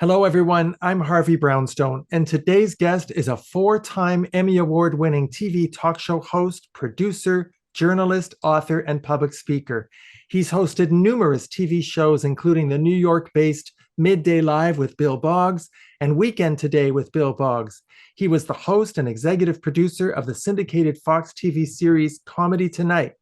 Hello, everyone. I'm Harvey Brownstone, and today's guest is a four-time Emmy Award-winning TV talk show host, producer, journalist, author, and public speaker. He's hosted numerous TV shows, including the New York-based Midday Live with Bill Boggs and Weekend Today with Bill Boggs. He was the host and executive producer of the syndicated Fox TV series Comedy Tonight,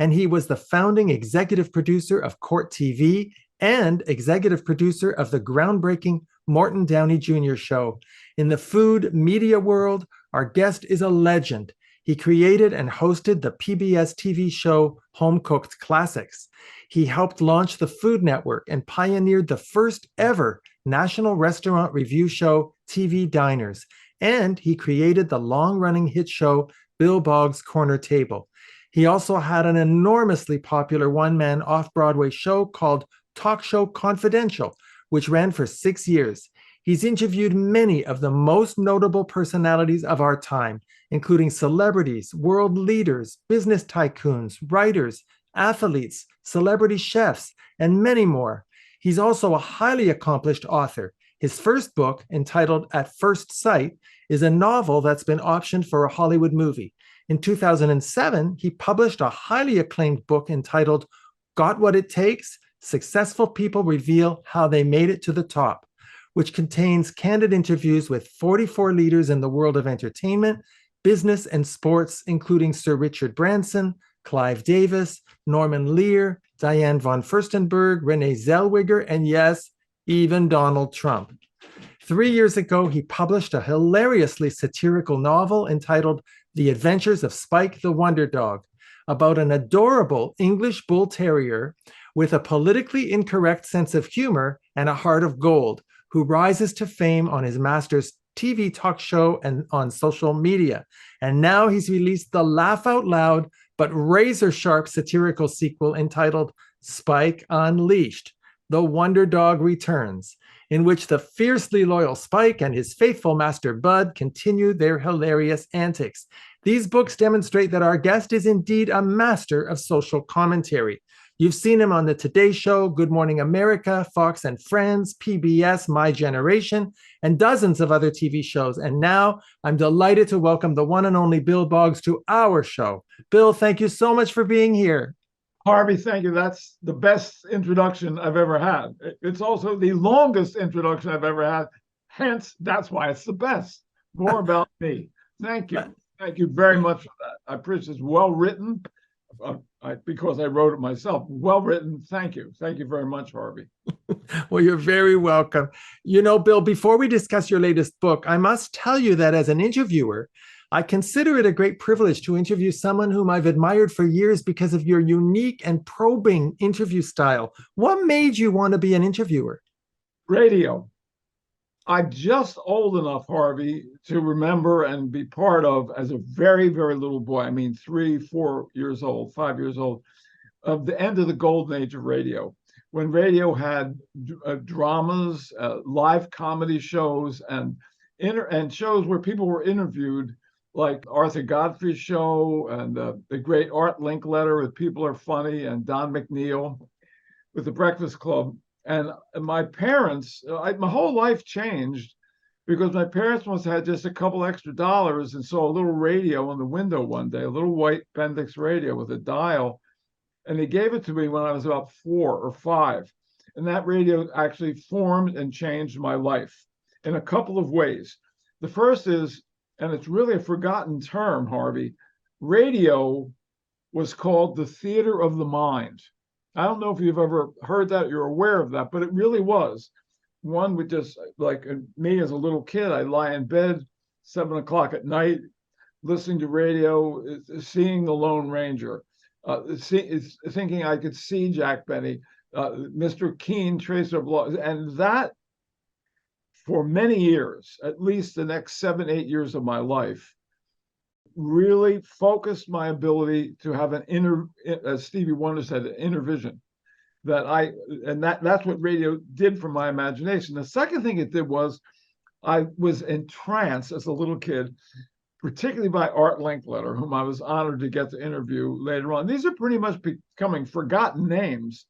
and he was the founding executive producer of Court TV and executive producer of the groundbreaking Morton Downey Jr. show. In the food media world, our guest is a legend. He created and hosted the PBS TV show Home Cooked Classics. He helped launch the Food Network and pioneered the first ever national restaurant review show, TV Diners. And he created the long-running hit show Bill Boggs' Corner Table. He also had an enormously popular one-man off-Broadway show called Talk Show Confidential, which ran for 6 years. He's interviewed many of the most notable personalities of our time, including celebrities, world leaders, business tycoons, writers, athletes, celebrity chefs, and many more. He's also a highly accomplished author. His first book, entitled At First Sight, is a novel that's been optioned for a Hollywood movie. In 2007, he published a highly acclaimed book entitled Got What It Takes? Successful People Reveal How They Made It to the Top, which contains candid interviews with 44 leaders in the world of entertainment, business, and sports, including Sir Richard Branson, Clive Davis, Norman Lear, Diane von Furstenberg, Renee Zellweger, and yes, even Donald Trump. 3 years ago, he published a hilariously satirical novel entitled The Adventures of Spike the Wonder Dog, about an adorable English bull terrier with a politically incorrect sense of humor and a heart of gold, who rises to fame on his master's TV talk show and on social media. And now he's released the laugh out loud but razor sharp satirical sequel entitled Spike Unleashed, The Wonder Dog Returns, in which the fiercely loyal Spike and his faithful master Bud continue their hilarious antics. These books demonstrate that our guest is indeed a master of social commentary. You've seen him on the Today Show, Good Morning America, Fox and Friends, PBS, My Generation, and dozens of other TV shows. And now I'm delighted to welcome the one and only Bill Boggs to our show. Bill, thank you so much for being here. Harvey, thank you. That's the best introduction I've ever had. It's also the longest introduction I've ever had. Hence, that's why it's the best. More about me. Thank you. Thank you very much for that. I appreciate it's well written. Because I wrote it myself. Well written. Thank you. Thank you very much, Harvey. Well, you're very welcome. You know, Bill, before we discuss your latest book, I must tell you that as an interviewer, I consider it a great privilege to interview someone whom I've admired for years because of your unique and probing interview style. What made you want to be an interviewer? Radio. I'm just old enough, Harvey, to remember and be part of, as a very, very little boy, I mean, 3, 4 years old, 5 years old, of the end of the golden age of radio, when radio had dramas, live comedy shows, and shows where people were interviewed, like Arthur Godfrey's show and the great Art Linkletter with People Are Funny, and Don McNeil with The Breakfast Club. And my parents, my whole life changed because my parents must have had just a couple extra dollars and saw a little radio in the window one day, a little white Bendix radio with a dial. And they gave it to me when I was about 4 or 5. And that radio actually formed and changed my life in a couple of ways. The first is, and it's really a forgotten term, Harvey, radio was called the theater of the mind. I don't know if you've ever heard that, you're aware of that, but it really was. One would just, like me as a little kid, I'd lie in bed 7 o'clock at night, listening to radio, seeing the Lone Ranger, thinking I could see Jack Benny, Mr. Keen, Tracer of Law. And that, for many years, at least the next 7, 8 years of my life, really focused my ability to have an inner, as Stevie Wonder said, an inner vision. That's what radio did for my imagination. The second thing it did was I was entranced as a little kid, particularly by Art Linkletter, whom I was honored to get to interview later on. These are pretty much becoming forgotten names.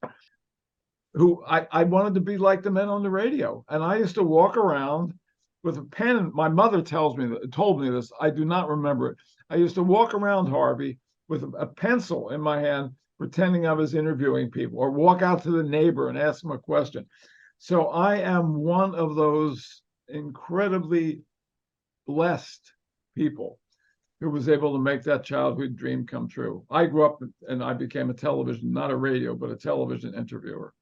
who I wanted to be like the men on the radio. And I used to walk around with a pen. My mother told me this. I do not remember it. I used to walk around, Harvey, with a pencil in my hand, pretending I was interviewing people, or walk out to the neighbor and ask them a question. So I am one of those incredibly blessed people who was able to make that childhood dream come true. I grew up and I became a television, not a radio, but a television interviewer.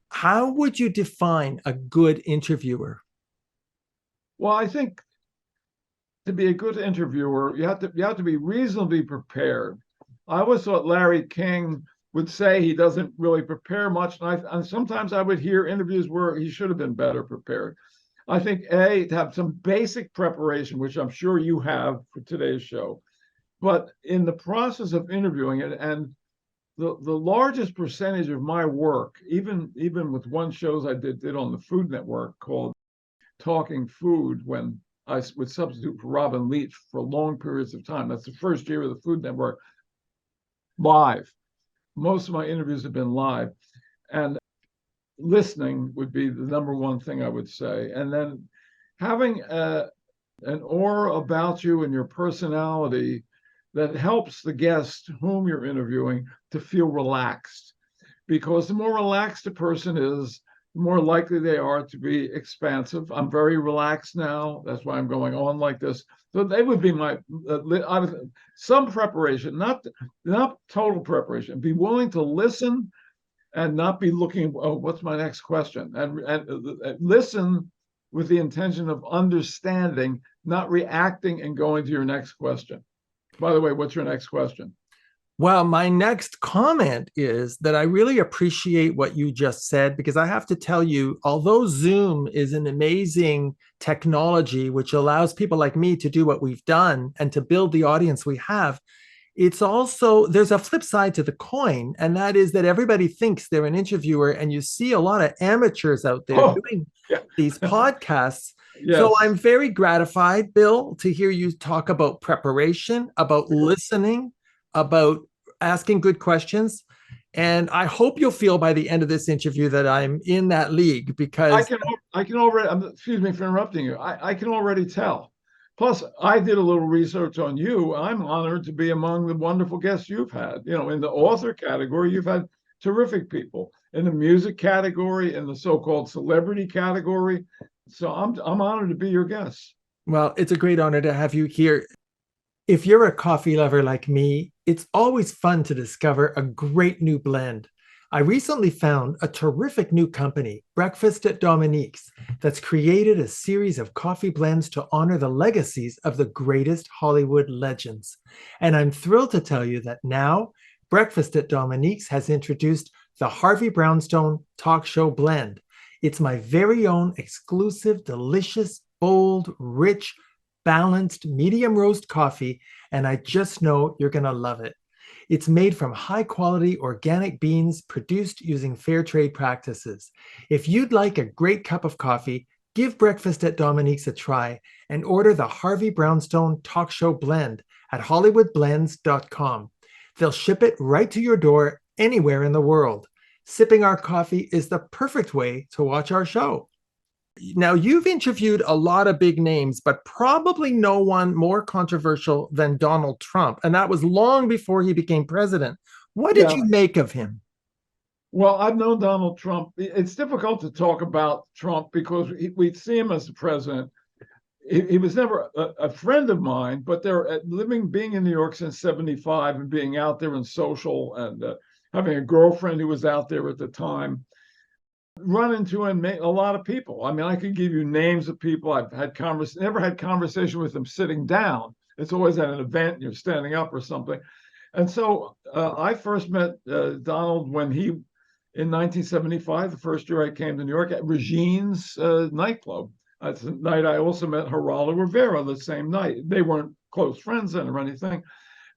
How would you define a good interviewer? Well, I think to be a good interviewer, you have to be reasonably prepared. I always thought Larry King would say he doesn't really prepare much, and sometimes I would hear interviews where he should have been better prepared. I think to have some basic preparation, which I'm sure you have for today's show, but in the process of interviewing it, and the largest percentage of my work, even with one shows I did on the Food Network called Talking Food, when I would substitute for Robin Leach for long periods of time. That's the first year of the Food Network, live. Most of my interviews have been live, and listening would be the number one thing I would say. And then having an aura about you and your personality that helps the guest whom you're interviewing to feel relaxed. Because the more relaxed a person is, the more likely they are to be expansive. I'm very relaxed now. That's why I'm going on like this. So they would be my some preparation, not total preparation. Be willing to listen and not be looking, oh, what's my next question? And listen with the intention of understanding, not reacting and going to your next question. By the way, what's your next question? Well, my next comment is that I really appreciate what you just said, because I have to tell you, although Zoom is an amazing technology which allows people like me to do what we've done and to build the audience we have, it's also, there's a flip side to the coin, and that is that everybody thinks they're an interviewer, and you see a lot of amateurs out there doing these podcasts. Yes. So I'm very gratified, Bill, to hear you talk about preparation, about listening, about asking good questions. And I hope you'll feel by the end of this interview that I'm in that league, because I can already, excuse me for interrupting you. I can already tell. Plus, I did a little research on you. I'm honored to be among the wonderful guests you've had. You know, in the author category, you've had terrific people. In the music category, in the so-called celebrity category. So I'm honored to be your guest. Well, it's a great honor to have you here. If you're a coffee lover like me, it's always fun to discover a great new blend. I recently found a terrific new company, Breakfast at Dominique's, that's created a series of coffee blends to honor the legacies of the greatest Hollywood legends. And I'm thrilled to tell you that now Breakfast at Dominique's has introduced the Harvey Brownstone Talk Show Blend. It's my very own exclusive, delicious, bold, rich, balanced, medium roast coffee, and I just know you're going to love it. It's made from high-quality organic beans produced using fair trade practices. If you'd like a great cup of coffee, give Breakfast at Dominique's a try and order the Harvey Brownstone Talk Show Blend at hollywoodblends.com. They'll ship it right to your door anywhere in the world. Sipping our coffee is the perfect way to watch our show. Now, you've interviewed a lot of big names, but probably no one more controversial than Donald Trump. And that was long before he became president. What did you make of him? Well, I've known Donald Trump. It's difficult to talk about Trump because we see him as the president. He was never a friend of mine, but being in New York since '75 and being out there in social and having a girlfriend who was out there at the time, run into and a lot of people. I mean, I could give you names of people I've had never had conversation with them sitting down. It's always at an event and you're standing up or something. And so I first met Donald when in 1975, the first year I came to New York, at Regine's nightclub. That's the night I also met Geraldo Rivera the same night. They weren't close friends then or anything.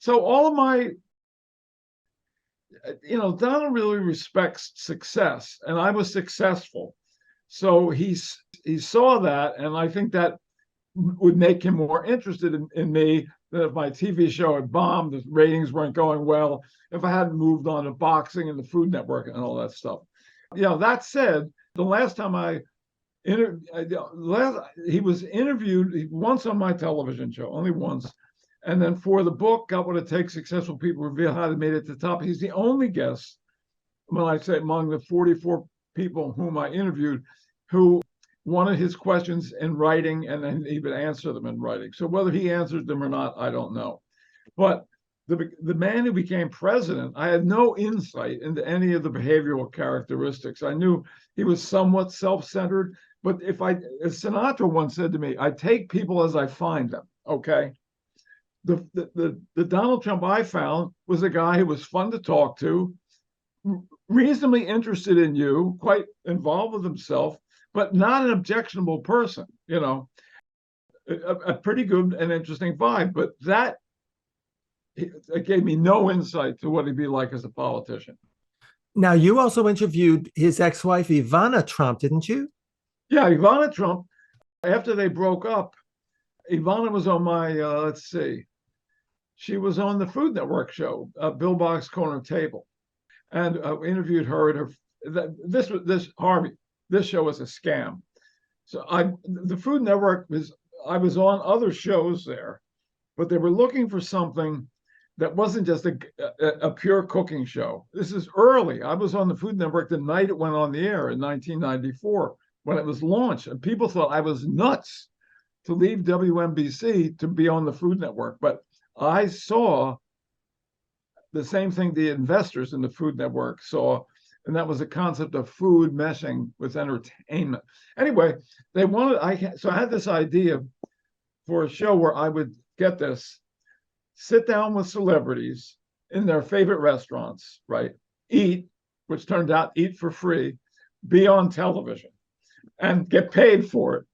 So all of my Donald really respects success, and I was successful. So he saw that, and I think that would make him more interested in me than if my TV show had bombed, the ratings weren't going well, if I hadn't moved on to boxing and the Food Network and all that stuff. That said, the last time he was interviewed once on my television show, only once. And then for the book, Got What It Takes, Successful People Reveal How They Made It to the Top, he's the only guest, when I say among the 44 people whom I interviewed, who wanted his questions in writing and then he would answer them in writing. So whether he answered them or not, I don't know. But the man who became president, I had no insight into any of the behavioral characteristics. I knew he was somewhat self-centered, but as Sinatra once said to me, I take people as I find them. Okay. The Donald Trump I found was a guy who was fun to talk to, reasonably interested in you, quite involved with himself, but not an objectionable person, a pretty good and interesting vibe. But it gave me no insight to what he'd be like as a politician. Now, you also interviewed his ex-wife, Ivana Trump, didn't you? Yeah, Ivana Trump, after they broke up, Ivana was on my, she was on the Food Network show, Bill Boggs' Corner Table. And interviewed her at Harvey, this show was a scam. So the Food Network I was on other shows there, but they were looking for something that wasn't just a pure cooking show. This is early. I was on the Food Network the night it went on the air in 1994 when it was launched, and people thought I was nuts to leave WNBC to be on the Food Network. But I saw the same thing the investors in the Food Network saw, and that was a concept of food meshing with entertainment. Anyway, so I had this idea for a show where I would sit down with celebrities in their favorite restaurants, right? Eat, which turned out eat for free, be on television, and get paid for it.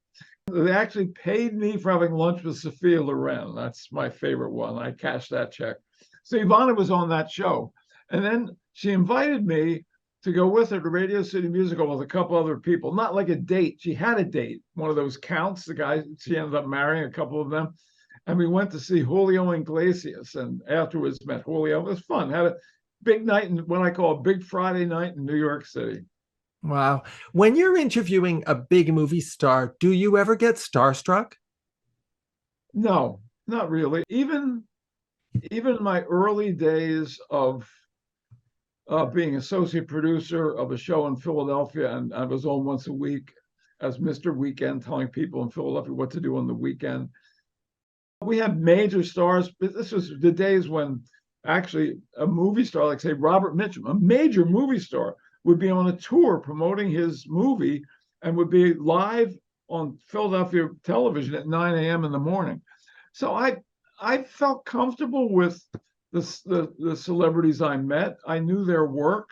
They actually paid me for having lunch with Sophia Loren. That's my favorite one. I cashed that check. So Ivana was on that show. And then she invited me to go with her to Radio City Musical with a couple other people, not like a date. She had a date, one of those counts, the guy, she ended up marrying a couple of them. And we went to see Julio Iglesias and afterwards met Julio. It was fun. Had a big night, and what I call a big Friday night in New York City. Wow. When you're interviewing a big movie star, do you ever get starstruck? No, not really. Even in my early days of being associate producer of a show in Philadelphia, and I was on once a week as Mr. Weekend, telling people in Philadelphia what to do on the weekend. We had major stars. This was the days when actually a movie star, like say Robert Mitchum, a major movie star, would be on a tour promoting his movie and would be live on Philadelphia television at 9 a.m. in the morning. So I felt comfortable with the celebrities I met. I knew their work.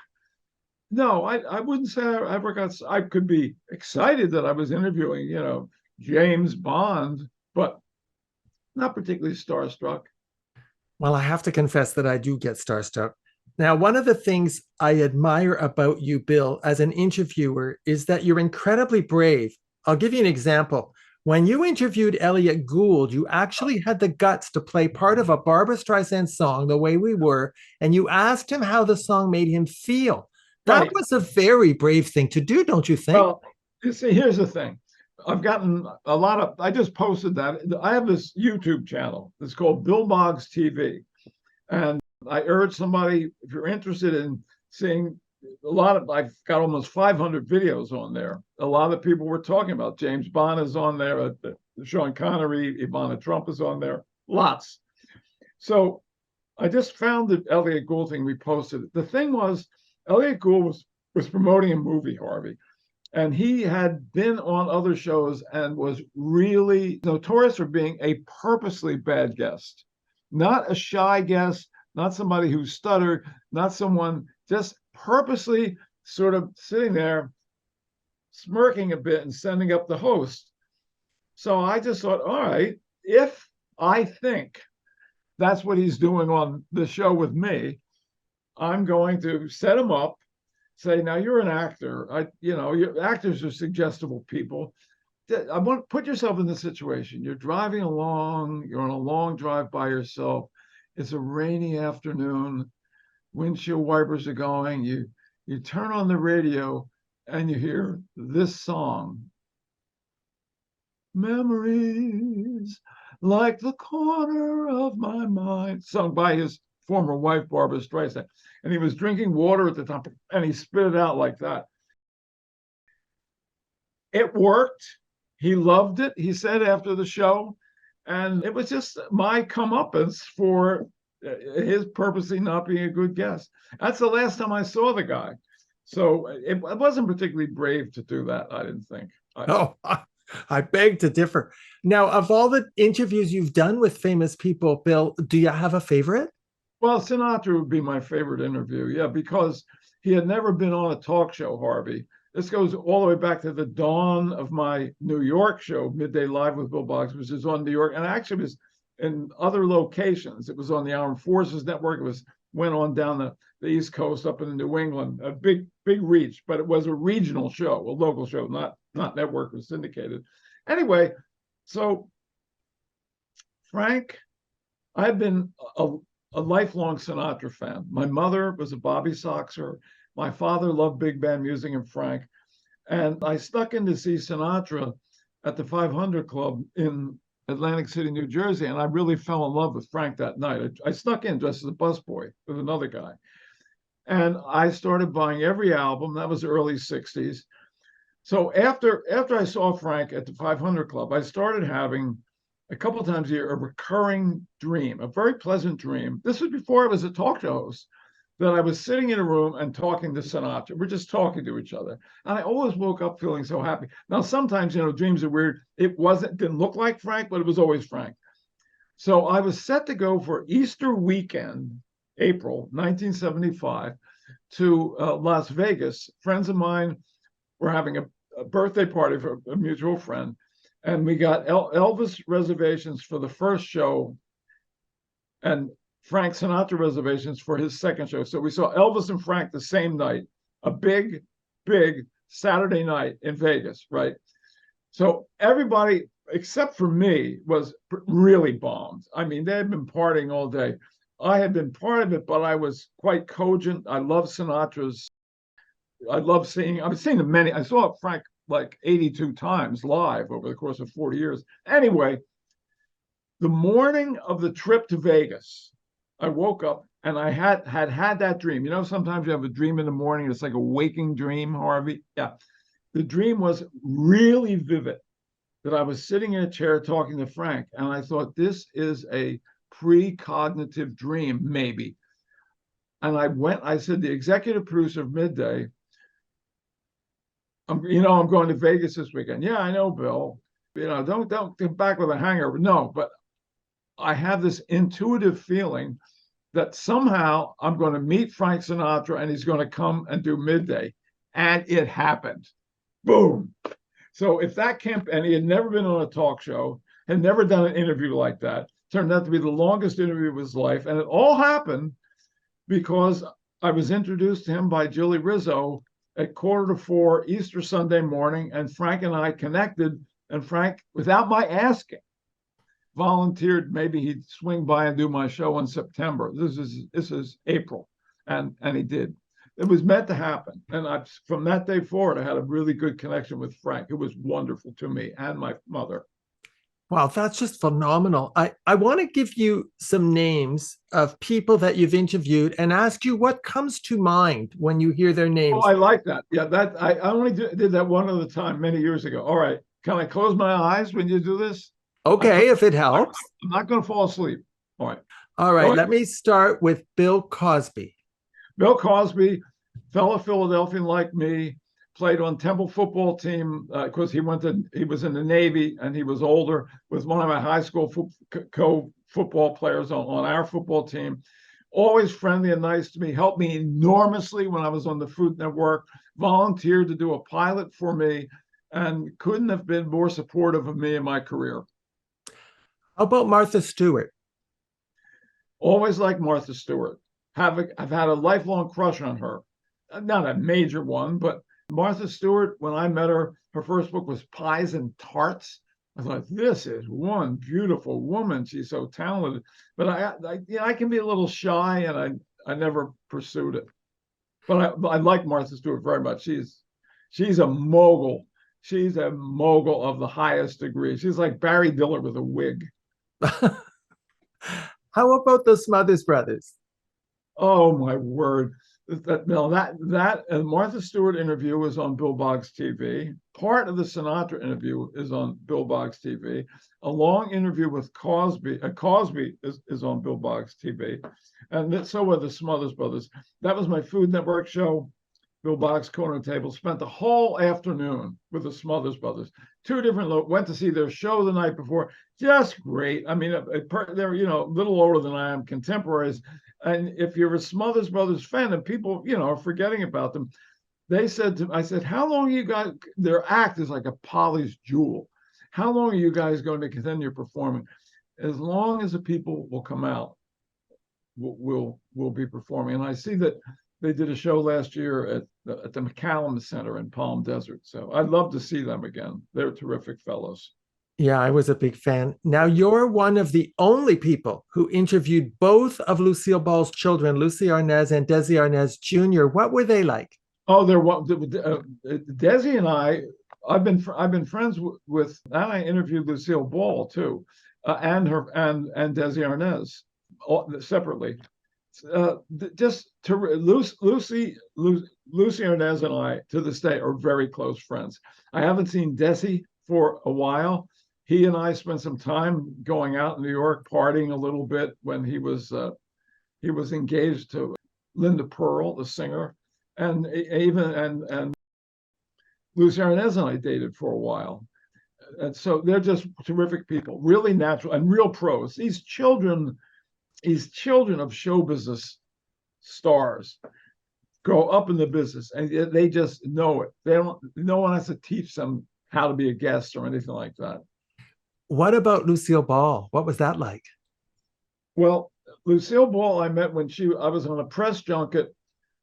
No, I wouldn't say I ever I could be excited that I was interviewing, James Bond, but not particularly starstruck. Well, I have to confess that I do get starstruck. Now, one of the things I admire about you, Bill, as an interviewer is that you're incredibly brave. I'll give you an example. When you interviewed Elliot Gould, you actually had the guts to play part of a Barbra Streisand song, The Way We Were, and you asked him how the song made him feel. That was a very brave thing to do, don't you think? Well, you see, here's the thing. I've gotten a lot of, I just posted that. I have this YouTube channel. It's called BillBoggsTV. And I urge somebody, if you're interested in seeing I've got almost 500 videos on there. A lot of people were talking about. James Bond is on there, Sean Connery, Ivana Trump is on there, lots. So I just found the Elliot Gould thing, we posted it. The thing was, Elliot Gould was promoting a movie, Harvey, and he had been on other shows and was really notorious for being a purposely bad guest, not a shy guest, not somebody who stuttered, not someone just purposely sort of sitting there smirking a bit and sending up the host. So I just thought, all right, if I think that's what he's doing on the show with me, I'm going to set him up, say, now you're an actor. Actors are suggestible people. I want to put yourself in the situation. You're driving along, you're on a long drive by yourself. It's a rainy afternoon, windshield wipers are going, you turn on the radio and you hear this song. Memories like the corner of my mind, sung by his former wife, Barbara Streisand. And he was drinking water at the time and he spit it out like that. It worked. He loved it, he said after the show. And it was just my comeuppance for his purposely not being a good guest. That's the last time I saw the guy. So it wasn't particularly brave to do that, I didn't think. Oh, I beg to differ. Now, of all the interviews you've done with famous people, Bill, do you have a favorite? Well, Sinatra would be my favorite interview, yeah, because he had never been on a talk show, Harvey. This goes all the way back to the dawn of my New York show, Midday Live with Bill Boggs, which is on New York, and actually was in other locations. It was on the Armed Forces Network. It went on down the East Coast up in New England, a big reach, but it was a regional show, a local show, not network or syndicated. Anyway, so Frank, I've been a lifelong Sinatra fan. My mother was a Bobby Soxer. My father loved big band music and Frank. And I snuck in to see Sinatra at the 500 Club in Atlantic City, New Jersey. And I really fell in love with Frank that night. I snuck in dressed as a busboy with another guy. And I started buying every album. That was the early 60s. So after I saw Frank at the 500 Club, I started having a couple of times a year a recurring dream, a very pleasant dream. This was before I was a talk show host, that I was sitting in a room and talking to Sinatra. We're just talking to each other. And I always woke up feeling so happy. Now, sometimes, dreams are weird. It didn't look like Frank, but it was always Frank. So I was set to go for Easter weekend, April 1975, to Las Vegas. Friends of mine were having a birthday party for a mutual friend. And we got Elvis reservations for the first show and Frank Sinatra reservations for his second show. So we saw Elvis and Frank the same night, a big Saturday night in Vegas, right? So everybody, except for me, was really bummed. I mean, they had been partying all day. I had been part of it, but I was quite cogent. I love Sinatra's. I was seeing them I saw Frank like 82 times live over the course of 40 years. Anyway, the morning of the trip to Vegas, I woke up and I had that dream. Sometimes you have a dream in the morning. It's like a waking dream, Harvey. Yeah. The dream was really vivid, that I was sitting in a chair talking to Frank. And I thought, this is a precognitive dream, maybe. And I said, the executive producer of Midday, I'm going to Vegas this weekend. Yeah, I know, Bill. Don't come back with a hangover. No, but I have this intuitive feeling that somehow I'm going to meet Frank Sinatra and he's going to come and do Midday. And it happened. Boom. So and he had never been on a talk show, had never done an interview like that. Turned out to be the longest interview of his life. And it all happened because I was introduced to him by Julie Rizzo at 3:45 Easter Sunday morning, and Frank and I connected, and Frank, without my asking, volunteered maybe he'd swing by and do my show in September. This is April, and he did. It was meant to happen, and from that day forward, I had a really good connection with Frank. It was wonderful to me and my mother. Wow, that's just phenomenal. I want to give you some names of people that you've interviewed and ask you what comes to mind when you hear their names. Oh, I like that. Yeah, I only did that one other time many years ago. All right. Can I close my eyes when you do this? Okay, if it helps. I'm not going to fall asleep. All right. All right, let me start with Bill Cosby. Bill Cosby, fellow Philadelphian like me, played on Temple football team because he was in the Navy and he was older, was one of my high school co-football players on our football team. Always friendly and nice to me, helped me enormously when I was on the Food Network, volunteered to do a pilot for me, and couldn't have been more supportive of me in my career. How about Martha Stewart? Always liked Martha Stewart. I've had a lifelong crush on her. Not a major one, but Martha Stewart, when I met her, her first book was Pies and Tarts. I thought, this is one beautiful woman. She's so talented. But I can be a little shy, and I never pursued it. But I like Martha Stewart very much. She's a mogul. She's a mogul of the highest degree. She's like Barry Diller with a wig. How about the Smothers Brothers? Oh my word. That and Martha Stewart interview was on Bill Boggs TV. Part of the Sinatra interview is on Bill Boggs TV. A long interview with Cosby. Cosby is on Bill Boggs TV. And so are the Smothers Brothers. That was my Food Network show. Bill Boggs Corner Table. Spent the whole afternoon with the Smothers Brothers. Two different, went to see their show the night before. Just great. I mean, they're, a little older than I am, contemporaries. And if you're a Smothers Brothers fan and people, are forgetting about them, I said, how long are you guys, their act is like a polished jewel. How long are you guys going to continue performing? As long as the people will come out, we'll be performing. And I see that they did a show last year at the McCallum Center in Palm Desert. So I'd love to see them again. They're terrific fellows. Yeah, I was a big fan. Now, you're one of the only people who interviewed both of Lucille Ball's children, Lucy Arnaz and Desi Arnaz Jr. What were they like? Oh, Desi and I've been friends with, and I interviewed Lucille Ball too, and Desi Arnaz separately. Lucy Arnaz and I to this day are very close friends. I haven't seen Desi for a while. He and I spent some time going out in New York, partying a little bit when he was engaged to Linda Pearl, the singer, and Lucy Arnaz and I dated for a while. And so they're just terrific people, really natural and real pros. These children of show business stars grow up in the business and they just know it. No one has to teach them how to be a guest or anything like that. What about Lucille Ball? What was that like? Well, Lucille Ball, I met when I was on a press junket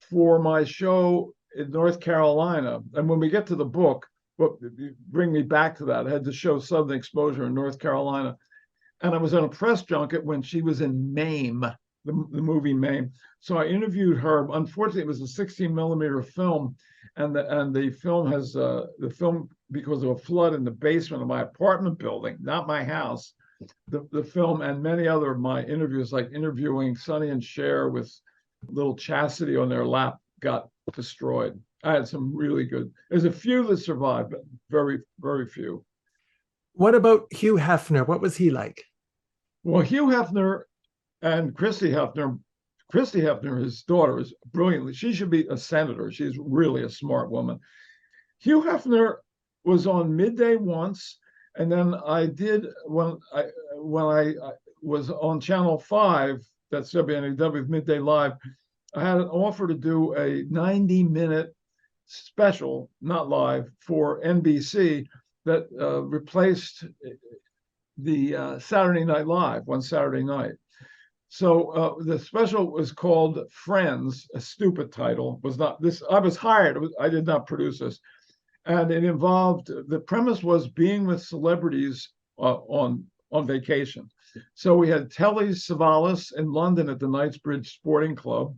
for my show in North Carolina. And when we get to the book, bring me back to that. I had to show Southern Exposure in North Carolina. And I was on a press junket when she was in Mame, the movie Mame. So I interviewed her. Unfortunately, it was a 16 millimeter film. And the film, because of a flood in the basement of my apartment building, not my house, the film and many other of my interviews, like interviewing Sonny and Cher with little Chastity on their lap, got destroyed. I had some really good, there's a few that survived, but very, very few. What about Hugh Hefner? What was he like? Well, Hugh Hefner and Christy Hefner, his daughter, is brilliantly, she should be a senator. She's really a smart woman. Hugh Hefner was on Midday once, and then I did when I was on Channel 5, that's WNEW Midday Live, I had an offer to do a 90-minute special, not live, for NBC that replaced the Saturday Night Live one Saturday night. So the special was called Friends, a stupid title. Was not this. I was hired. I did not produce this, and it involved. The premise was being with celebrities on vacation. So we had Telly Savalas in London at the Knightsbridge Sporting Club.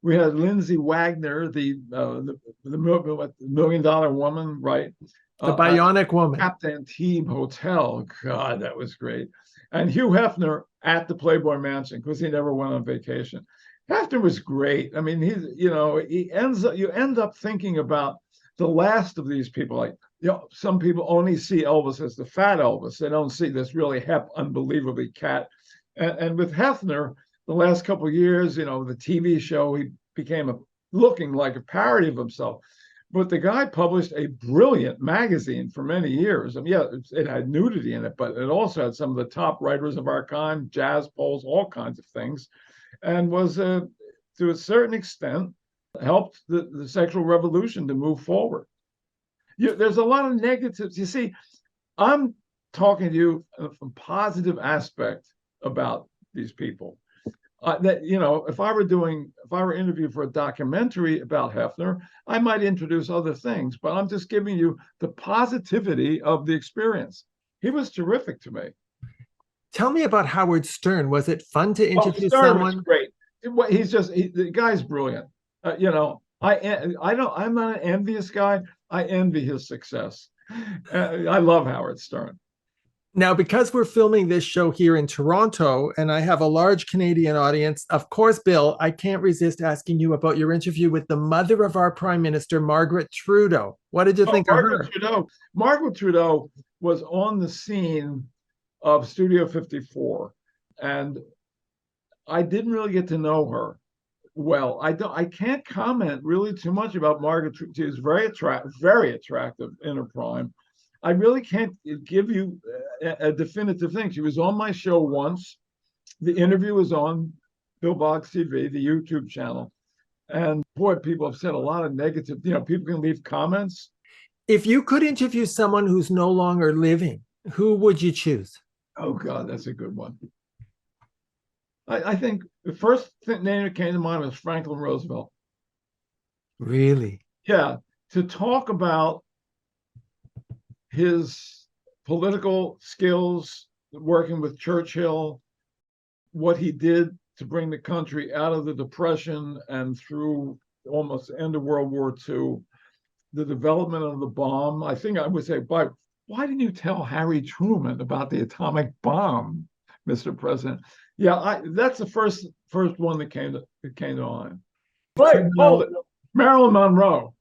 We had Lindsay Wagner, the $1 million woman, right? The Bionic Woman. Captain Team Hotel. God, that was great. And Hugh Hefner at the Playboy Mansion because he never went on vacation. Hefner was great. I mean, you end up thinking about the last of these people. Like, some people only see Elvis as the fat Elvis. They don't see this really unbelievably cat. And with Hefner, the last couple of years, the TV show, he became looking like a parody of himself. But the guy published a brilliant magazine for many years. I mean, yeah, it had nudity in it, but it also had some of the top writers of our kind, jazz poles, all kinds of things, and was, to a certain extent, helped the sexual revolution to move forward. There's a lot of negatives. You see, I'm talking to you from positive aspect about these people. That if I were interviewed for a documentary about Hefner, I might introduce other things, but I'm just giving you the positivity of the experience. He was terrific to me. Tell me about Howard Stern. Was it fun to interview Stern someone? was great. The guy's brilliant. I'm not an envious guy. I envy his success. I love Howard Stern. Now, because we're filming this show here in Toronto and I have a large Canadian audience, of course, Bill, I can't resist asking you about your interview with the mother of our Prime Minister, Margaret Trudeau. What did you Oh, think of her? Margaret Trudeau was on the scene of Studio 54, and I didn't really get to know her well. I can't comment really too much about Margaret. She was very attractive in her prime. I really can't give you a definitive thing. She was on my show once. The interview was on BillBoggsTV, the YouTube channel. And boy, people have said a lot of negative, people can leave comments. If you could interview someone who's no longer living, who would you choose? Oh, God, that's a good one. I think the first name that came to mind was Franklin Roosevelt. Really? Yeah, to talk about his political skills, working with Churchill, what he did to bring the country out of the Depression and through almost the end of World War II, the development of the bomb. I think I would say, but why didn't you tell Harry Truman about the atomic bomb, Mr. President? Yeah, that's the first one that came to mind. Right. Oh, Marilyn Monroe.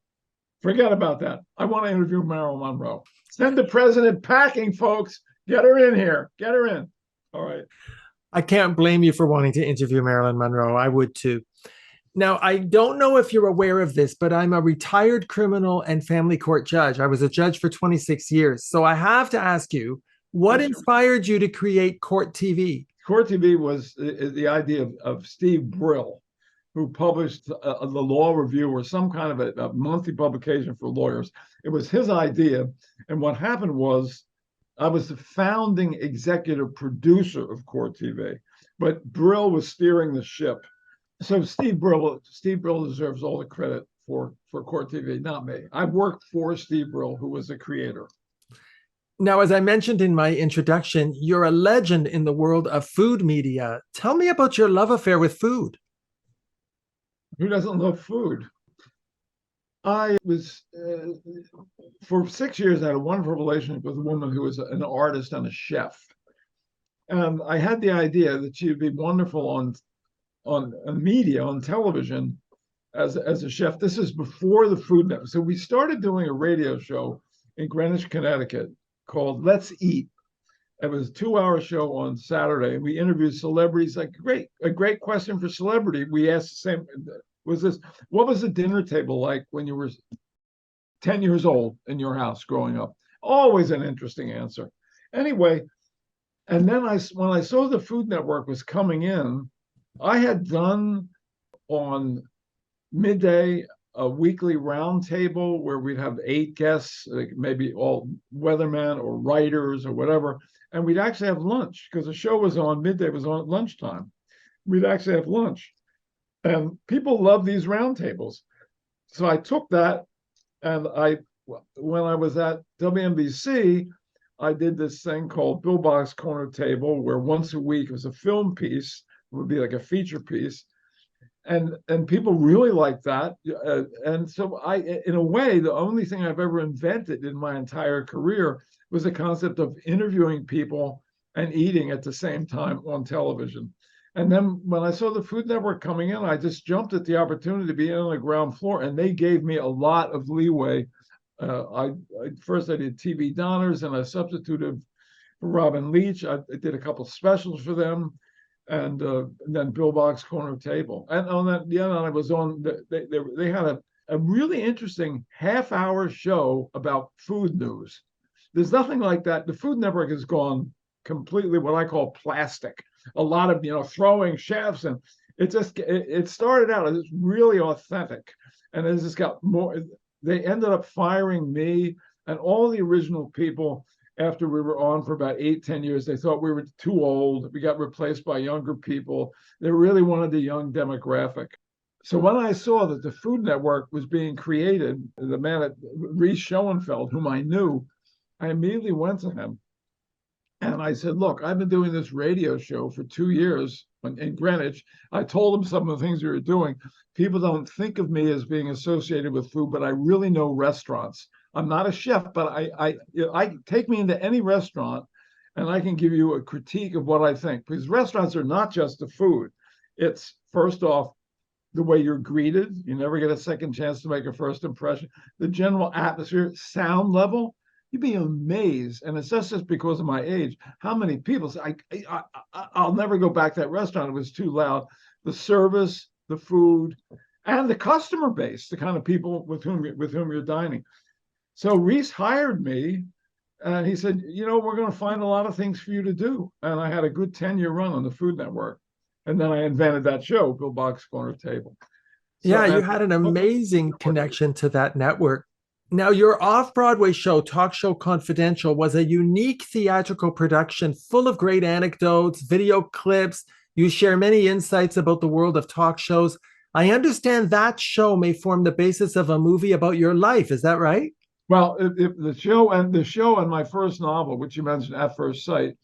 Forget about that. I want to interview Marilyn Monroe. Send the president packing, folks. Get her in here. Get her in. All right. I can't blame you for wanting to interview Marilyn Monroe. I would too. Now, I don't know if you're aware of this, but I'm a retired criminal and family court judge. I was a judge for 26 years. So I have to ask you, what inspired you to create Court TV? Court TV was the idea of Steve Brill, who published the Law Review, or some kind of a monthly publication for lawyers. It was his idea. And what happened was, I was the founding executive producer of Court TV, but Brill was steering the ship. So Steve Brill deserves all the credit for Court TV, not me. I worked for Steve Brill, who was the creator. Now, as I mentioned in my introduction, you're a legend in the world of food media. Tell me about your love affair with food. Who doesn't love food? I was, for 6 years, I had a wonderful relationship with a woman who was an artist and a chef. And I had the idea that she would be wonderful on media, on television, as a chef. This is before the Food Network. So we started doing a radio show in Greenwich, Connecticut called Let's Eat. It was a 2-hour show on Saturday. We interviewed celebrities. Like a great question for celebrity. We asked the same, what was the dinner table like when you were 10 years old in your house growing up? Always an interesting answer. Anyway, and then when I saw the Food Network was coming in, I had done on midday a weekly roundtable where we'd have 8 guests, like maybe all weathermen or writers or whatever, and we'd actually have lunch because the show was on midday, was on at lunchtime. We'd actually have lunch, and people love these roundtables. So I took that, and when I was at WNBC, I did this thing called Bill Boggs Corner Table, where once a week it was a film piece, it would be like a feature piece. And people really liked that. And so in a way, the only thing I've ever invented in my entire career was the concept of interviewing people and eating at the same time on television. And then when I saw the Food Network coming in, I just jumped at the opportunity to be in on the ground floor, and they gave me a lot of leeway. First I did TV Donors, and I substituted for Robin Leach. I did a couple specials for them. And then Bill Boggs Corner Table. And on that, I was on, they had a really interesting half-hour show about food news. There's nothing like that. The Food Network has gone completely what I call plastic. A lot of, throwing chefs, and it started out as really authentic. And it just got more, they ended up firing me and all the original people. After we were on for about 8-10 years, they thought we were too old. We got replaced by younger people. They really wanted the young demographic. So when I saw that the Food Network was being created, the man at Reese Schoenfeld, whom I knew, I immediately went to him. And And I said, look, I've been doing this radio show for 2 years in Greenwich. I told him some of the things we were doing. People don't think of me as being associated with food, but I really know restaurants. I'm not a chef, but I take me into any restaurant and I can give you a critique of what I think. Because restaurants are not just the food. It's first off, the way you're greeted. You never get a second chance to make a first impression. The general atmosphere, sound level, you'd be amazed. And it's just because of my age, how many people say, I'll never go back to that restaurant. It was too loud. The service, the food, and the customer base, the kind of people with whom you're dining. So Reese hired me, and he said, we're going to find a lot of things for you to do. And I had a good 10-year run on the Food Network. And then I invented that show, Bill Boggs' Corner Table. Yeah, you had an amazing connection to that network. Now, your off-Broadway show, Talk Show Confidential, was a unique theatrical production full of great anecdotes, video clips. You share many insights about the world of talk shows. I understand that show may form the basis of a movie about your life. Is that right? Well, the show and my first novel, which you mentioned, At First Sight,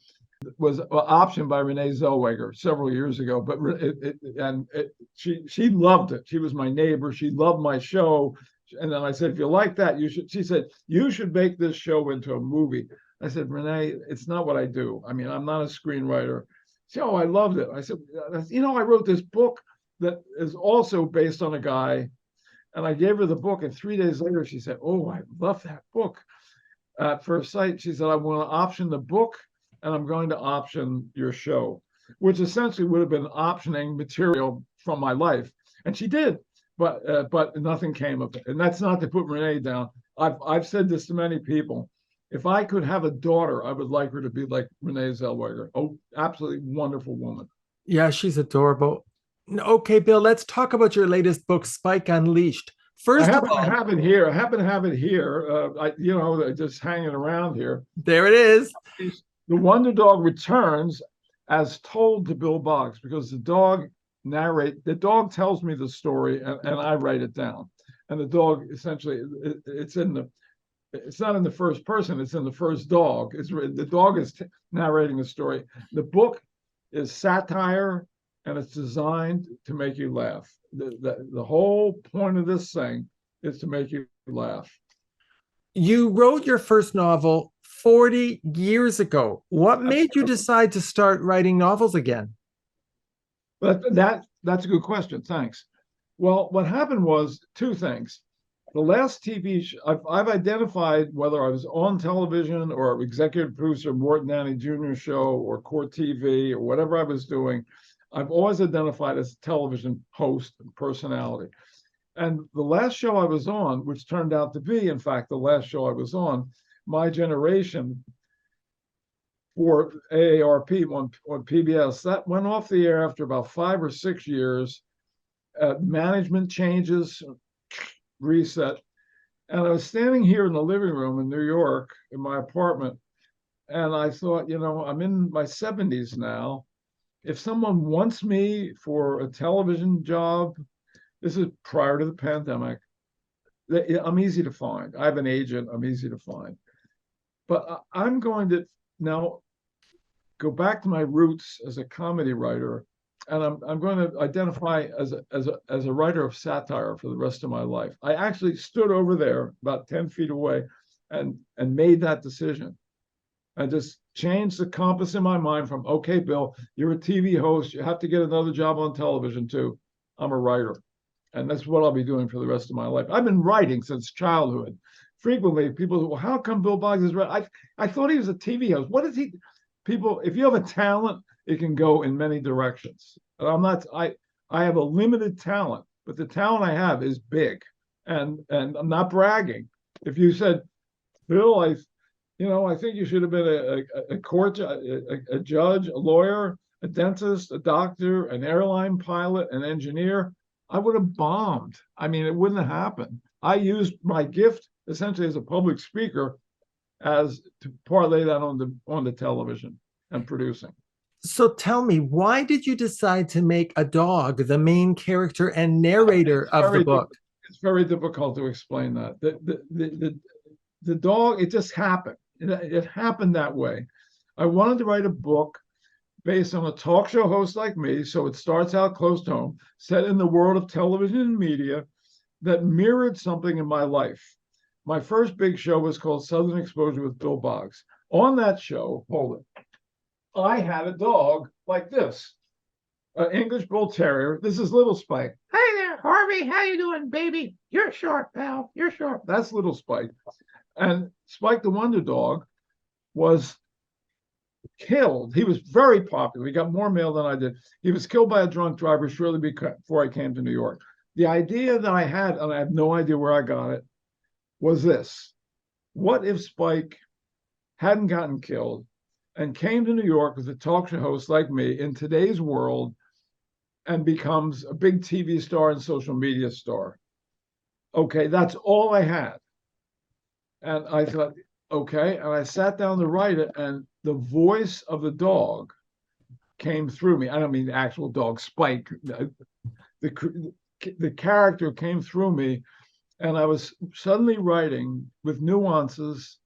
was optioned by Renee Zellweger several years ago, but she loved it. She was my neighbor. She loved my show. And then I said, if you like that, you should. She said, you should make this show into a movie. I said, Renee, it's not what I do. I mean, I'm not a screenwriter. She said, oh, I loved it. I said, I wrote this book that is also based on a guy. And I gave her the book. And 3 days later, she said, oh, I love that book. At First Sight, she said, I want to option the book, and I'm going to option your show, which essentially would have been optioning material from my life. And she did, but nothing came of it. And that's not to put Renee down. I've said this to many people. If I could have a daughter, I would like her to be like Renee Zellweger. Oh, absolutely wonderful woman. Yeah, she's adorable. Okay, Bill, let's talk about your latest book, Spike Unleashed. First of all, I happen to have it here. Just hanging around here. There it is. The Wonder Dog returns as told to Bill Boggs, because the dog tells me the story and I write it down. And the dog essentially, it's not in the first person, it's in the first dog. The dog is narrating the story. The book is satire, and it's designed to make you laugh. The whole point of this thing is to make you laugh. You wrote your first novel 40 years ago. What made you decide to start writing novels again? That's a good question. Thanks. Well, what happened was two things. The last TV show, I've identified, whether I was on television or executive producer of Morton Downey Jr. show or Court TV or whatever I was doing, I've always identified as a television host and personality. And the last show I was on, which turned out to be, in fact, the last show I was on, My Generation, for AARP on PBS, that went off the air after about 5 or 6 years. Management changes, reset. And I was standing here in the living room in New York in my apartment, and I thought, I'm in my 70s now. If someone wants me for a television job, this is prior to the pandemic, I'm easy to find. I have an agent, I'm easy to find. But I'm going to now go back to my roots as a comedy writer, and I'm going to identify as a writer of satire for the rest of my life. I actually stood over there about 10 feet away and made that decision. I just changed the compass in my mind from, okay, Bill, you're a TV host. You have to get another job on television too. I'm a writer. And that's what I'll be doing for the rest of my life. I've been writing since childhood. Frequently, people say, well, how come Bill Boggs is writing? I thought he was a TV host. What is he? People, if you have a talent, it can go in many directions. I have a limited talent, but the talent I have is big. And I'm not bragging. If you said, Bill, I think you should have been a court, a judge, a lawyer, a dentist, a doctor, an airline pilot, an engineer, I would have bombed. I mean, it wouldn't have happened. I used my gift essentially as a public speaker as to parlay that on the television and producing. So tell me, why did you decide to make a dog the main character and narrator of the book? It's very difficult to explain that. The dog, it just happened. It happened that way. I wanted to write a book based on a talk show host like me. So it starts out close to home, set in the world of television and media that mirrored something in my life. My first big show was called Southern Exposure with Bill Boggs. On that show, hold it, I had a dog like this, an English Bull Terrier. This is Little Spike. Hey there, Harvey. How you doing, baby? You're sharp, pal. You're sharp. That's Little Spike. And Spike the Wonder Dog was killed. He was very popular. He got more mail than I did. He was killed by a drunk driver shortly before I came to New York. The idea that I had, and I have no idea where I got it, was this. What if Spike hadn't gotten killed and came to New York as a talk show host like me in today's world and becomes a big TV star and social media star? Okay, that's all I had. And I thought, okay. And I sat down to write it, and the voice of the dog came through me. I don't mean the actual dog, Spike. The character came through me, and I was suddenly writing with nuances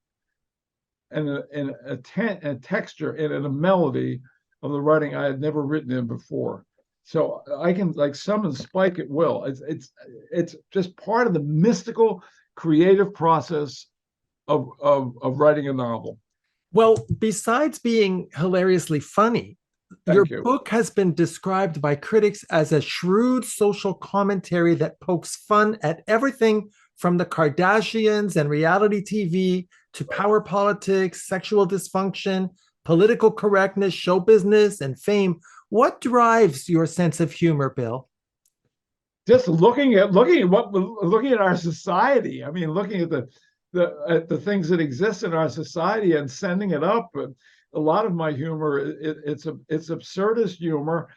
and a texture and a melody of the writing I had never written in before. So I can like summon Spike at will. It's just part of the mystical creative process of writing a novel. Well, besides being hilariously funny, your Thank you. book has been described by critics as a shrewd social commentary that pokes fun at everything from the Kardashians and reality TV to power politics, sexual dysfunction, political correctness, show business, and fame. What drives your sense of humor, Bill? Just looking at our society. I mean, looking at the things that exist in our society and sending it up. A lot of my humor, it's absurdist humor.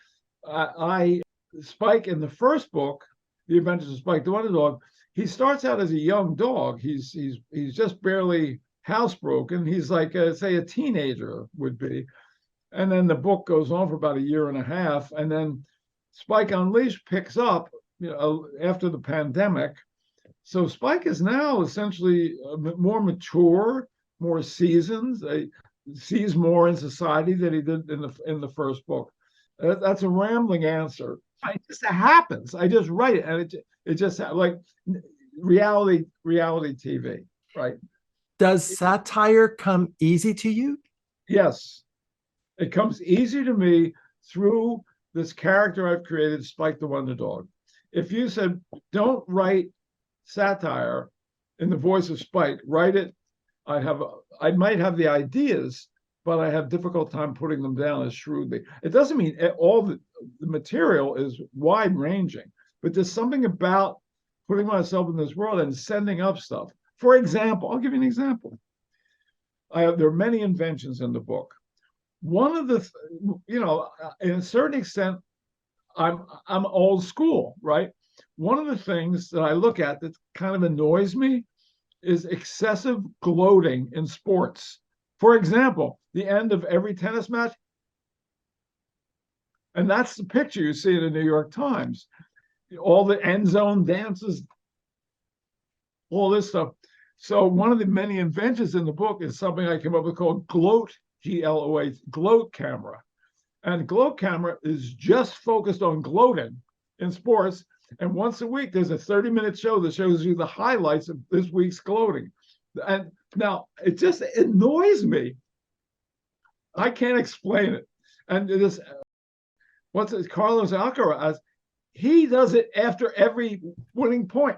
Spike in the first book, The Adventures of Spike the Wonder Dog, he starts out as a young dog. He's just barely housebroken. He's like say a teenager would be, and then the book goes on for about a year and a half, and then Spike Unleashed picks up, after the pandemic. So Spike is now essentially more mature, more seasoned, sees more in society than he did in the first book. That's a rambling answer. It just happens. I just write it, and it just like reality TV, right? Does satire come easy to you? Yes, it comes easy to me through this character I've created, Spike the Wonder Dog. If you said, don't write satire in the voice of Spike, write it, I might have the ideas, but I have difficult time putting them down as shrewdly. It doesn't mean all the material is wide ranging, but there's something about putting myself in this world and sending up stuff. For example, I'll give you an example. There are many inventions in the book. One of the, in a certain extent, I'm old school, right? One of the things that I look at that kind of annoys me is excessive gloating in sports. For example, the end of every tennis match, and that's the picture you see in the New York Times. All the end zone dances, all this stuff. So one of the many inventions in the book is something I came up with called gloat, GLOAT, gloat camera. And gloat camera is just focused on gloating in sports. And once a week, there's a 30-minute show that shows you the highlights of this week's gloating. And now it just annoys me. I can't explain it. And this, Carlos Alcaraz, he does it after every winning point,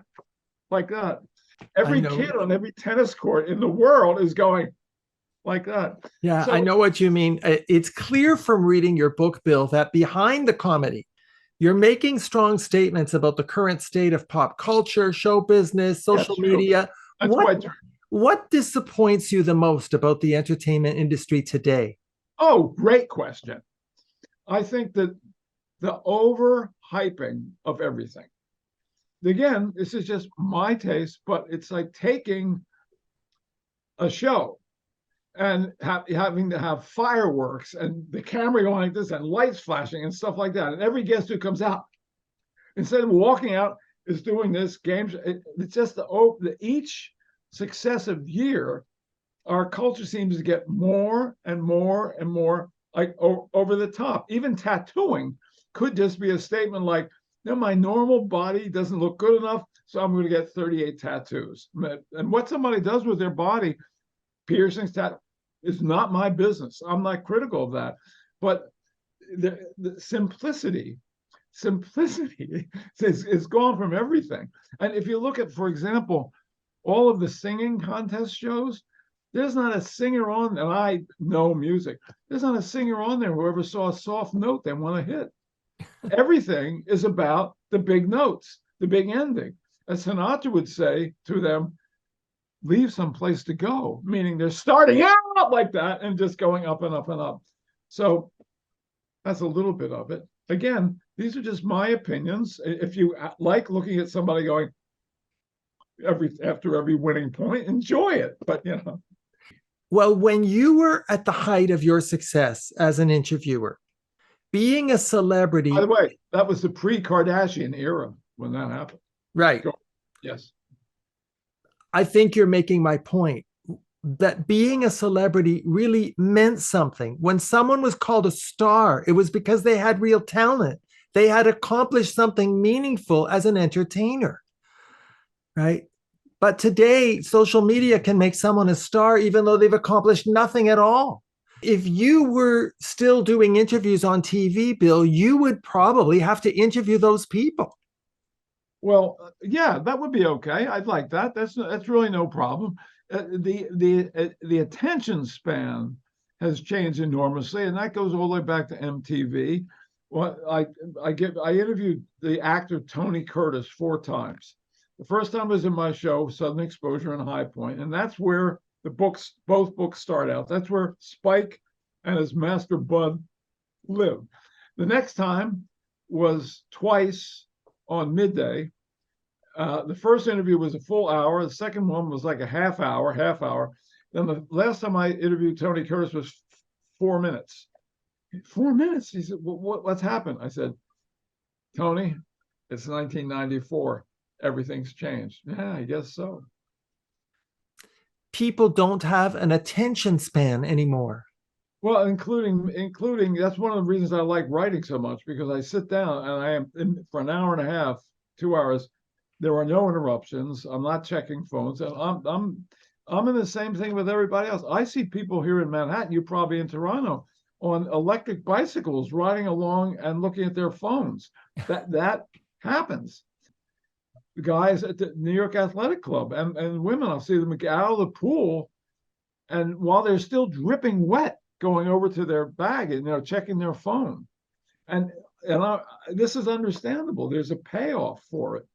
like that. Every kid on every tennis court in the world is going like that. Yeah, so, I know what you mean. It's clear from reading your book, Bill, that behind the comedy, you're making strong statements about the current state of pop culture, show business, social media. What disappoints you the most about the entertainment industry today? Oh, great question. I think that the overhyping of everything. Again, this is just my taste, but it's like taking a show and having to have fireworks and the camera going like this and lights flashing and stuff like that. And every guest who comes out, instead of walking out, is doing this games. It's just each successive year our culture seems to get more and more and more like over the top. Even tattooing could just be a statement like, no, my normal body doesn't look good enough, so I'm going to get 38 tattoos. And what somebody does with their body, piercings, is not my business. I'm not critical of that. But the simplicity is gone from everything. And if you look at, for example, all of the singing contest shows, there's not a singer on, and I know music, there's not a singer on there who ever saw a soft note they want to hit. Everything is about the big notes, the big ending. As Sinatra would say to them, leave some place to go, meaning they're starting out like that and just going up and up and up. So that's a little bit of it. Again, these are just my opinions. If you like looking at somebody going after every winning point, enjoy it. But Well, when you were at the height of your success as an interviewer, being a celebrity. By the way, that was the pre-Kardashian era when that happened. Right. Yes. I think you're making my point that being a celebrity really meant something. When someone was called a star, it was because they had real talent. They had accomplished something meaningful as an entertainer, right? But today, social media can make someone a star even though they've accomplished nothing at all. If you were still doing interviews on TV, Bill, you would probably have to interview those people. Well, yeah, that would be okay. I'd like that. That's really no problem. The attention span has changed enormously, and that goes all the way back to MTV. Well, I interviewed the actor Tony Curtis 4 times. The first time was in my show, Sudden Exposure and High Point, and that's where both books start out. That's where Spike and his master Bud live. The next time was twice on Midday. The first interview was a full hour. The second one was like a half hour. Then the last time I interviewed Tony Curtis was 4 minutes. 4 minutes? He said, what's happened? I said, Tony, it's 1994. Everything's changed. Yeah, I guess so. People don't have an attention span anymore. Well, including that's one of the reasons I like writing so much, because I sit down and I am for an hour and a half, 2 hours. There are no interruptions. I'm not checking phones, and I'm in the same thing with everybody else. I see people here in Manhattan, you probably in Toronto, on electric bicycles riding along and looking at their phones. That happens. The guys at the New York Athletic Club and women, I'll see them get out of the pool, and while they're still dripping wet, going over to their bag and checking their phone. And this is understandable. There's a payoff for it,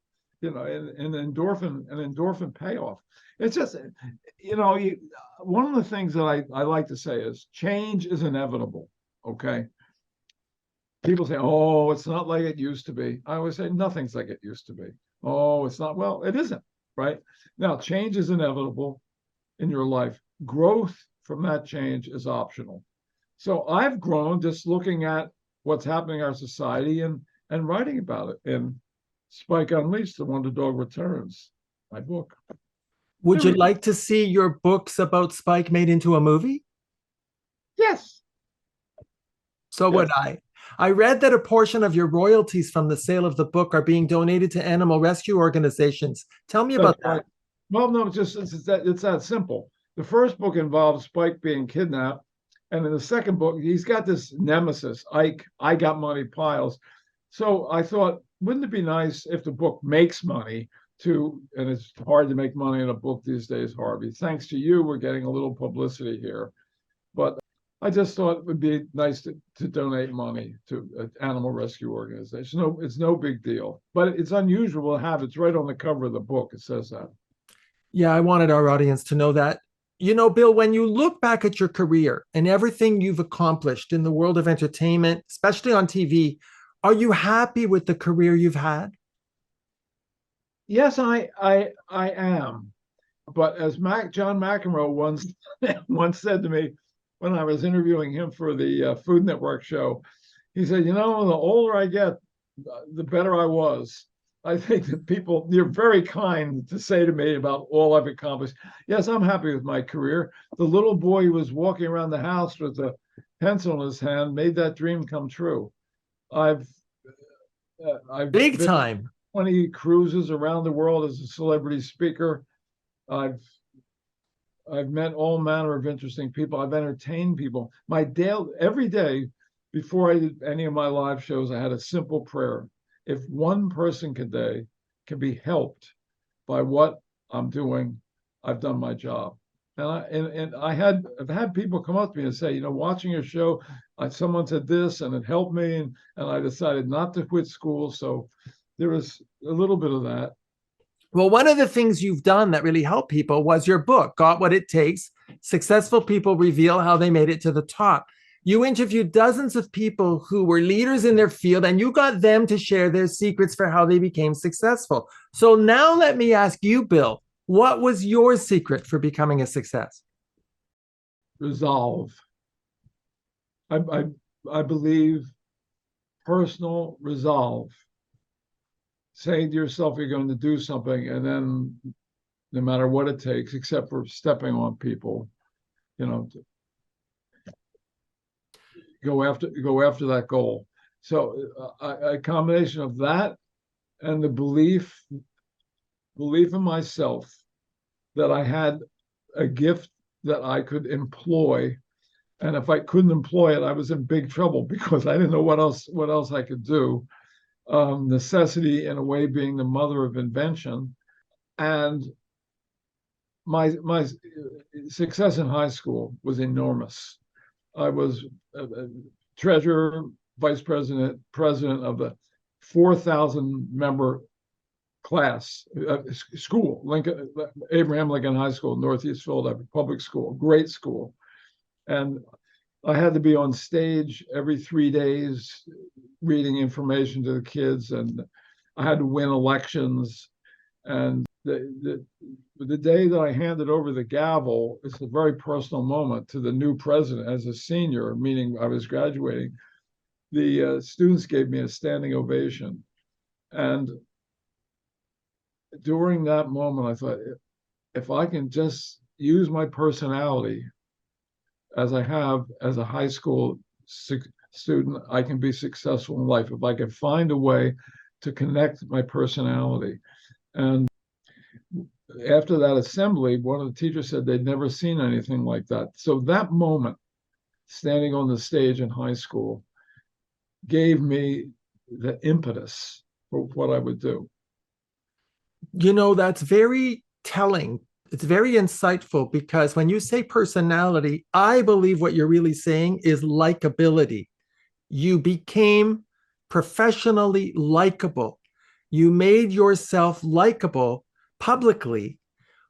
an endorphin payoff. It's just, one of the things that I like to say is change is inevitable. Okay. People say, oh, it's not like it used to be. I always say nothing's like it used to be. Oh, it's not. Well, it isn't, right? Now, change is inevitable in your life. Growth from that change is optional. So I've grown just looking at what's happening in our society and writing about it. And Spike Unleashed, The Wonder Dog Returns, my book. Would you like to see your books about Spike made into a movie? Yes. So would I. I read that a portion of your royalties from the sale of the book are being donated to animal rescue organizations. Tell me about that. Well, no, it's that simple. The first book involves Spike being kidnapped. And in the second book, he's got this nemesis, Ike, I got money piles. So I thought, wouldn't it be nice if the book makes money and it's hard to make money in a book these days, Harvey. Thanks to you, we're getting a little publicity here. But I just thought it would be nice to donate money to an animal rescue organization. No, it's no big deal, but it's unusual to have. It's right on the cover of the book. It says that. Yeah, I wanted our audience to know that. Bill, when you look back at your career and everything you've accomplished in the world of entertainment, especially on TV, are you happy with the career you've had? Yes, I am. But as John McEnroe once said to me when I was interviewing him for the Food Network show, he said, the older I get, the better I was. I think that people, you're very kind to say to me about all I've accomplished. Yes, I'm happy with my career. The little boy who was walking around the house with a pencil in his hand made that dream come true. I've I've Big been time. 20 cruises around the world as a celebrity speaker. I've I've met all manner of interesting people. I've entertained people. Every day before I did any of my live shows, I had a simple prayer. If one person today can be helped by what I'm doing, I've done my job. I've had people come up to me and say, watching your show, someone said this and it helped me, and I decided not to quit school. So there was a little bit of that. Well, one of the things you've done that really helped people was your book, Got What It Takes. Successful People Reveal How They Made It to the Top. You interviewed dozens of people who were leaders in their field, and you got them to share their secrets for how they became successful. So now let me ask you, Bill, what was your secret for becoming a success? Resolve. I believe personal resolve. Saying to yourself you're going to do something, and then no matter what it takes, except for stepping on people, go after that goal. So a combination of that and the belief in myself that I had a gift that I could employ, and if I couldn't employ it, I was in big trouble because I didn't know what else I could do. Necessity, in a way, being the mother of invention, and my success in high school was enormous. I was a treasurer, vice president, president of the 4,000 member class school, Abraham Lincoln High School, Northeast Philadelphia, public school, great school. And I had to be on stage every 3 days reading information to the kids, and I had to win elections. And the day that I handed over the gavel, it's a very personal moment to the new president as a senior, meaning I was graduating. The students gave me a standing ovation. And during that moment, I thought, if I can just use my personality as I have as a high school student, I can be successful in life. If I can find a way to connect my personality. And after that assembly, one of the teachers said they'd never seen anything like that. So that moment, standing on the stage in high school, gave me the impetus for what I would do. That's very telling. It's very insightful, because when you say personality, I believe what you're really saying is likability. You became professionally likable. You made yourself likable publicly,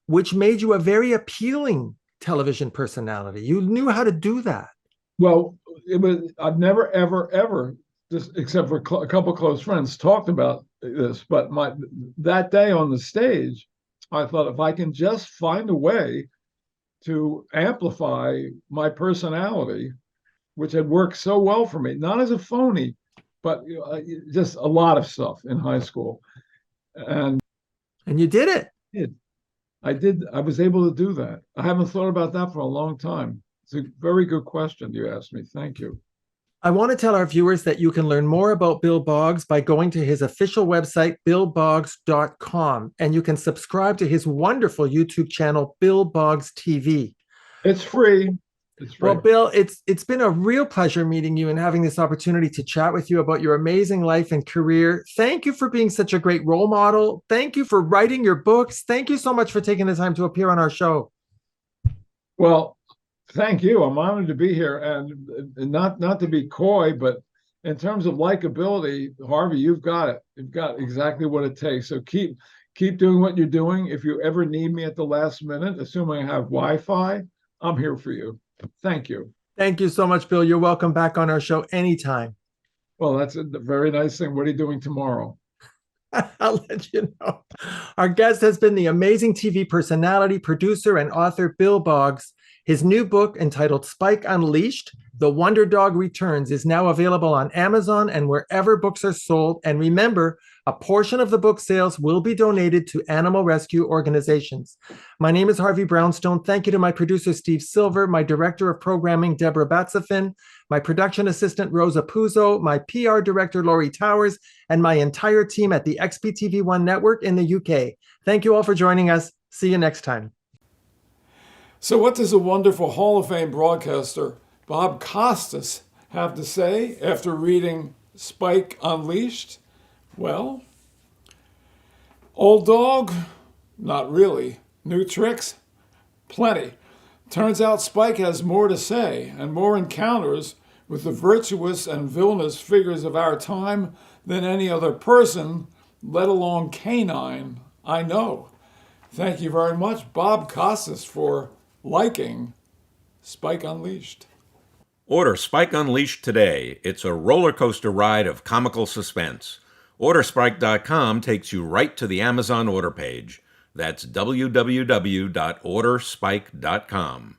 which made you a very appealing television personality. You knew how to do that. Well, I've never, ever, just except for a couple of close friends, talked about this. But that day on the stage, I thought, if I can just find a way to amplify my personality, which had worked so well for me, not as a phony, but just a lot of stuff in high school. And you did it. I did. I was able to do that. I haven't thought about that for a long time. It's a very good question you asked me. Thank you. I want to tell our viewers that you can learn more about Bill Boggs by going to his official website, BillBoggs.com, and you can subscribe to his wonderful YouTube channel, BillBoggsTV. It's free. It's free. Well, Bill, it's been a real pleasure meeting you and having this opportunity to chat with you about your amazing life and career. Thank you for being such a great role model. Thank you for writing your books. Thank you so much for taking the time to appear on our show. Well, thank you. I'm honored to be here, and not to be coy, but in terms of likability, Harvey, you've got it. You've got exactly what it takes. So keep doing what you're doing. If you ever need me at the last minute, assuming I have Wi-Fi, I'm here for you. Thank you. Thank you so much, Bill. You're welcome back on our show anytime. Well, that's a very nice thing. What are you doing tomorrow? I'll let you know. Our guest has been the amazing TV personality, producer, and author, Bill Boggs. His new book, entitled Spike Unleashed, The Wonder Dog Returns, is now available on Amazon and wherever books are sold. And remember, A portion of the book sales will be donated to animal rescue organizations. My name is Harvey Brownstone. Thank you to my producer, Steve Silver, my director of programming, Deborah Batsafin, my production assistant, Rosa Puzo, my PR director, Laurie Towers, and my entire team at the XBTV1 network in the UK. Thank you all for joining us. See you next time. So what does a wonderful Hall of Fame broadcaster, Bob Costas, have to say after reading Spike Unleashed? Well, old dog? Not really. New tricks? Plenty. Turns out Spike has more to say and more encounters with the virtuous and villainous figures of our time than any other person, let alone canine, I know. Thank you very much, Bob Costas, for liking Spike Unleashed. Order Spike Unleashed today. It's a roller coaster ride of comical suspense. OrderSpike.com takes you right to the Amazon order page. That's www.orderspike.com.